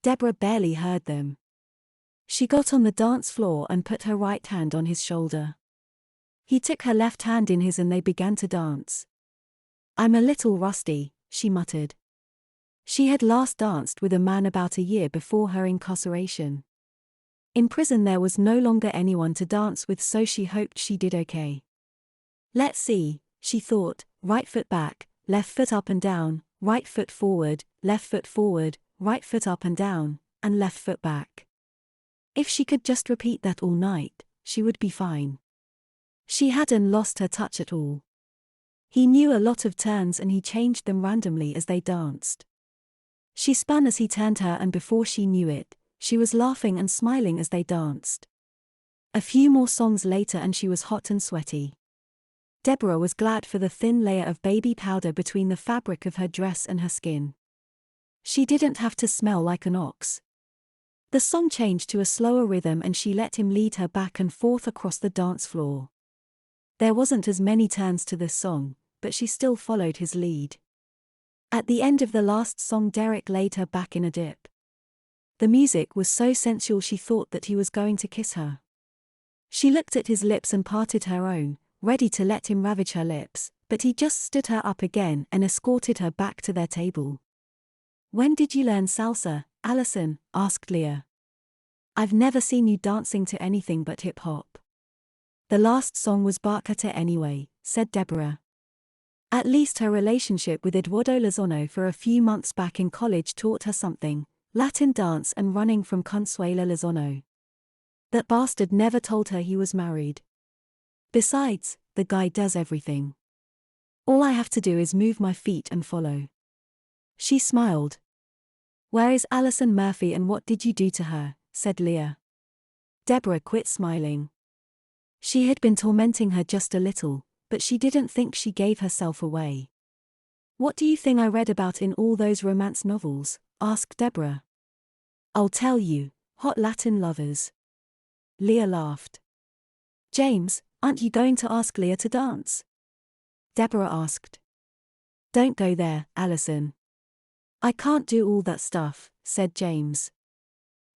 Deborah barely heard them. She got on the dance floor and put her right hand on his shoulder. He took her left hand in his and they began to dance. "I'm a little rusty," she muttered. She had last danced with a man about a year before her incarceration. In prison there was no longer anyone to dance with, so she hoped she did okay. "Let's see," she thought, right foot back, left foot up and down, right foot forward, right foot up and down, and left foot back. If she could just repeat that all night, she would be fine. She hadn't lost her touch at all. He knew a lot of turns and he changed them randomly as they danced. She spun as he turned her, and before she knew it, she was laughing and smiling as they danced. A few more songs later and she was hot and sweaty. Deborah was glad for the thin layer of baby powder between the fabric of her dress and her skin. She didn't have to smell like an ox. The song changed to a slower rhythm and she let him lead her back and forth across the dance floor. There wasn't as many turns to this song, but she still followed his lead. At the end of the last song, Derek laid her back in a dip. The music was so sensual she thought that he was going to kiss her. She looked at his lips and parted her own, ready to let him ravage her lips, but he just stood her up again and escorted her back to their table. "When did you learn salsa, Allison?" asked Leah. "I've never seen you dancing to anything but hip-hop." "The last song was bachata anyway," said Deborah. At least her relationship with Eduardo Lozano for a few months back in college taught her something: Latin dance and running from Consuelo Lozano. That bastard never told her he was married. Besides, the guy does everything. All I have to do is move my feet and follow. She smiled. "Where is Allison Murphy and what did you do to her?" said Leah. Deborah quit smiling. She had been tormenting her just a little, but she didn't think she gave herself away. "What do you think I read about in all those romance novels?" asked Deborah. "I'll tell you, hot Latin lovers." Leah laughed. "James, aren't you going to ask Leah to dance?" Deborah asked. "Don't go there, Allison." "I can't do all that stuff," said James.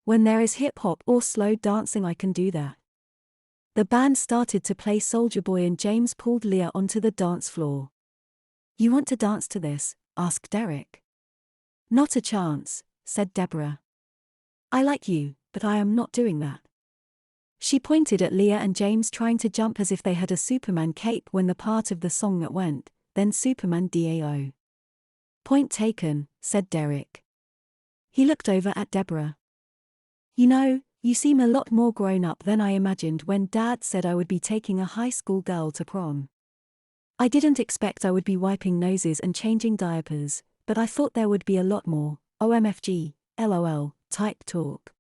"When there is hip-hop or slow dancing I can do that." The band started to play Soulja Boy and James pulled Leah onto the dance floor. "You want to dance to this?" asked Derek. "Not a chance," said Deborah. "I like you, but I am not doing that." She pointed at Leah and James trying to jump as if they had a Superman cape when the part of the song that went, "Then Superman DAO." "Point taken," said Derek. He looked over at Deborah. "You know, you seem a lot more grown up than I imagined when Dad said I would be taking a high school girl to prom. I didn't expect I would be wiping noses and changing diapers, but I thought there would be a lot more, OMFG, LOL, type talk."